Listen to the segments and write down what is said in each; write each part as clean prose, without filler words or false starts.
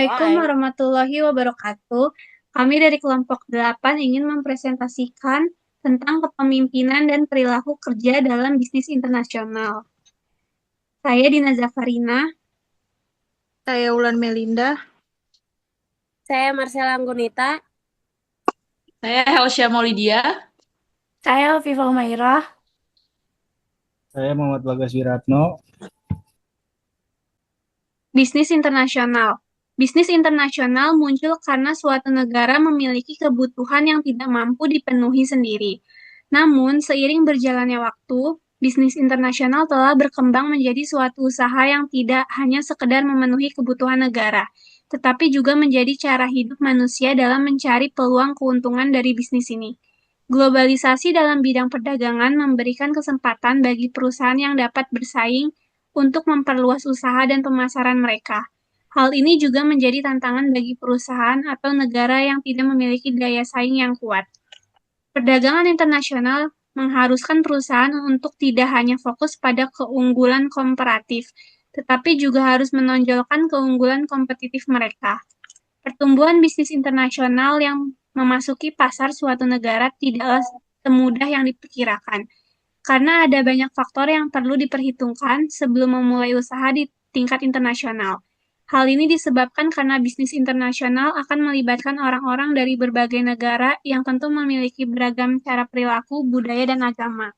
Assalamualaikum warahmatullahi wabarakatuh. Kami dari kelompok 8 ingin mempresentasikan tentang kepemimpinan dan perilaku kerja dalam bisnis internasional. Saya Dina Zafarina. Saya Ulan Melinda. Saya Marcella Anggunita. Saya Helsia Maulidia. Saya Viva Humairah. Saya Muhammad Bagas Wiratno. Bisnis internasional. Bisnis internasional muncul karena suatu negara memiliki kebutuhan yang tidak mampu dipenuhi sendiri. Namun, seiring berjalannya waktu, bisnis internasional telah berkembang menjadi suatu usaha yang tidak hanya sekedar memenuhi kebutuhan negara, tetapi juga menjadi cara hidup manusia dalam mencari peluang keuntungan dari bisnis ini. Globalisasi dalam bidang perdagangan memberikan kesempatan bagi perusahaan yang dapat bersaing untuk memperluas usaha dan pemasaran mereka. Hal ini juga menjadi tantangan bagi perusahaan atau negara yang tidak memiliki daya saing yang kuat. Perdagangan internasional mengharuskan perusahaan untuk tidak hanya fokus pada keunggulan komparatif, tetapi juga harus menonjolkan keunggulan kompetitif mereka. Pertumbuhan bisnis internasional yang memasuki pasar suatu negara tidaklah semudah yang diperkirakan, karena ada banyak faktor yang perlu diperhitungkan sebelum memulai usaha di tingkat internasional. Hal ini disebabkan karena bisnis internasional akan melibatkan orang-orang dari berbagai negara yang tentu memiliki beragam cara perilaku, budaya, dan agama.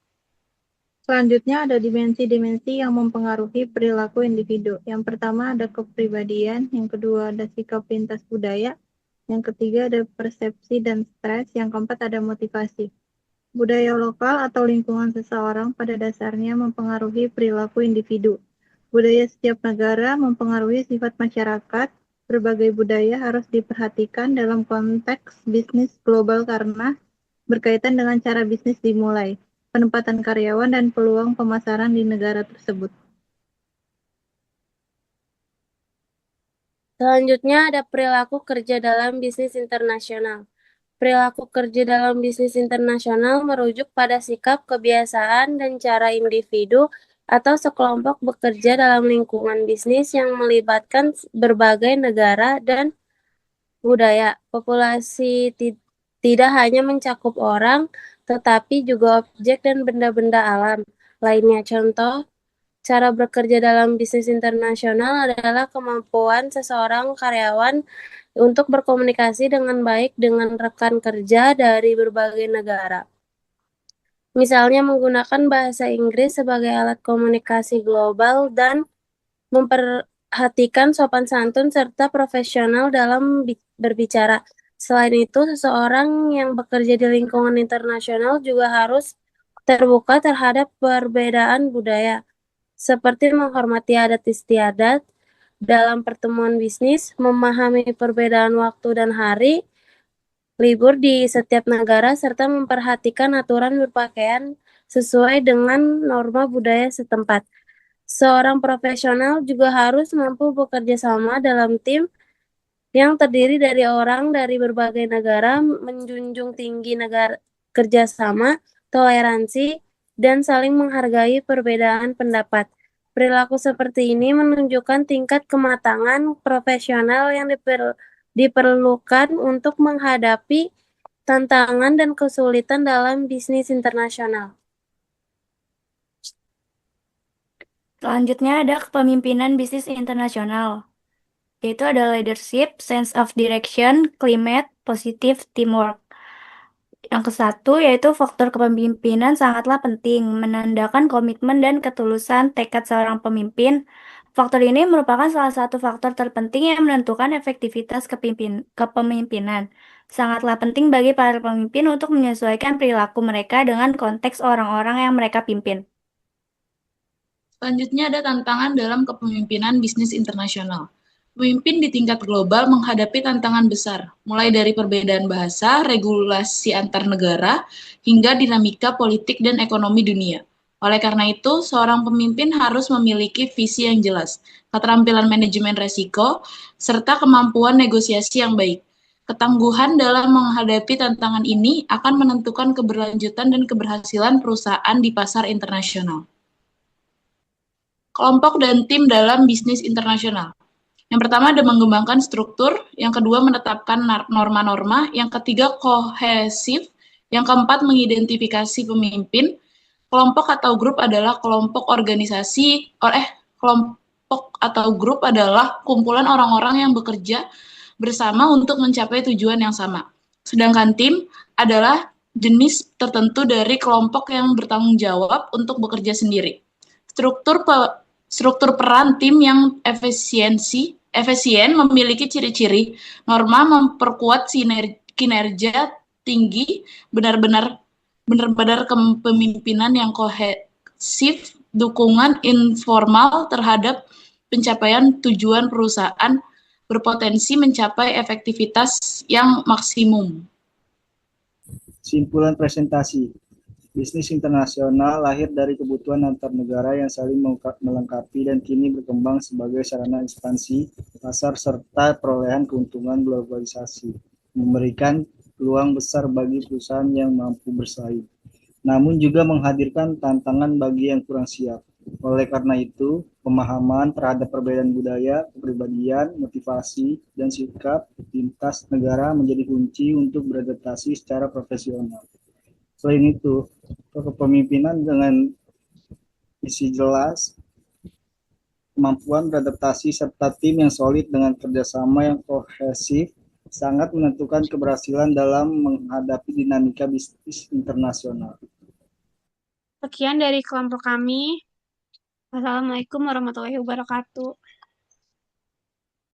Selanjutnya ada dimensi-dimensi yang mempengaruhi perilaku individu. Yang pertama ada kepribadian, yang kedua ada sikap lintas budaya, yang ketiga ada persepsi dan stres, yang keempat ada motivasi. Budaya lokal atau lingkungan seseorang pada dasarnya mempengaruhi perilaku individu. Budaya setiap negara mempengaruhi sifat masyarakat. Berbagai budaya harus diperhatikan dalam konteks bisnis global karena berkaitan dengan cara bisnis dimulai, penempatan karyawan, dan peluang pemasaran di negara tersebut. Selanjutnya ada perilaku kerja dalam bisnis internasional. Perilaku kerja dalam bisnis internasional merujuk pada sikap, kebiasaan, dan cara individu atau sekelompok bekerja dalam lingkungan bisnis yang melibatkan berbagai negara dan budaya. Populasi tidak hanya mencakup orang, tetapi juga objek dan benda-benda alam lainnya. Contoh, cara bekerja dalam bisnis internasional adalah kemampuan seseorang karyawan untuk berkomunikasi dengan baik dengan rekan kerja dari berbagai negara. Misalnya menggunakan bahasa Inggris sebagai alat komunikasi global dan memperhatikan sopan santun serta profesional dalam berbicara. Selain itu, seseorang yang bekerja di lingkungan internasional juga harus terbuka terhadap perbedaan budaya, seperti menghormati adat istiadat dalam pertemuan bisnis, memahami perbedaan waktu dan hari libur di setiap negara, serta memperhatikan aturan berpakaian sesuai dengan norma budaya setempat. Seorang profesional juga harus mampu bekerja sama dalam tim yang terdiri dari orang dari berbagai negara, menjunjung tinggi negara kerjasama, toleransi, dan saling menghargai perbedaan pendapat. Perilaku seperti ini menunjukkan tingkat kematangan profesional yang diperlukan untuk menghadapi tantangan dan kesulitan dalam bisnis internasional. Selanjutnya ada kepemimpinan bisnis internasional, yaitu ada leadership, sense of direction, climate, positive teamwork. Yang ke-1 yaitu faktor kepemimpinan sangatlah penting, menandakan komitmen dan ketulusan tekad seorang pemimpin. Faktor ini merupakan salah satu faktor terpenting yang menentukan efektivitas kepemimpinan. Sangatlah penting bagi para pemimpin untuk menyesuaikan perilaku mereka dengan konteks orang-orang yang mereka pimpin. Selanjutnya ada tantangan dalam kepemimpinan bisnis internasional. Pemimpin di tingkat global menghadapi tantangan besar, mulai dari perbedaan bahasa, regulasi antar negara, hingga dinamika politik dan ekonomi dunia. Oleh karena itu, seorang pemimpin harus memiliki visi yang jelas, keterampilan manajemen resiko, serta kemampuan negosiasi yang baik. Ketangguhan dalam menghadapi tantangan ini akan menentukan keberlanjutan dan keberhasilan perusahaan di pasar internasional. Kelompok dan tim dalam bisnis internasional. Yang pertama ada mengembangkan struktur, yang kedua menetapkan norma-norma, yang ketiga kohesif, yang keempat mengidentifikasi pemimpin. Kelompok atau grup adalah kelompok organisasi, kelompok atau grup adalah kumpulan orang-orang yang bekerja bersama untuk mencapai tujuan yang sama. Sedangkan tim adalah jenis tertentu dari kelompok yang bertanggung jawab untuk bekerja sendiri. Struktur peran tim yang efisien memiliki ciri-ciri norma memperkuat kinerja tinggi, benar-benar kepemimpinan yang kohesif, dukungan informal terhadap pencapaian tujuan perusahaan, berpotensi mencapai efektivitas yang maksimum. Simpulan presentasi. Bisnis internasional lahir dari kebutuhan antar negara yang saling melengkapi dan kini berkembang sebagai sarana ekspansi pasar serta perolehan keuntungan globalisasi, memberikan peluang besar bagi perusahaan yang mampu bersaing, namun juga menghadirkan tantangan bagi yang kurang siap. Oleh karena itu, pemahaman terhadap perbedaan budaya, kepribadian, motivasi, dan sikap lintas negara menjadi kunci untuk beradaptasi secara profesional. Selain itu, kepemimpinan dengan visi jelas, kemampuan beradaptasi, serta tim yang solid dengan kerjasama yang kohesif sangat menentukan keberhasilan dalam menghadapi dinamika bisnis internasional. Sekian dari kelompok kami. Wassalamualaikum warahmatullahi wabarakatuh.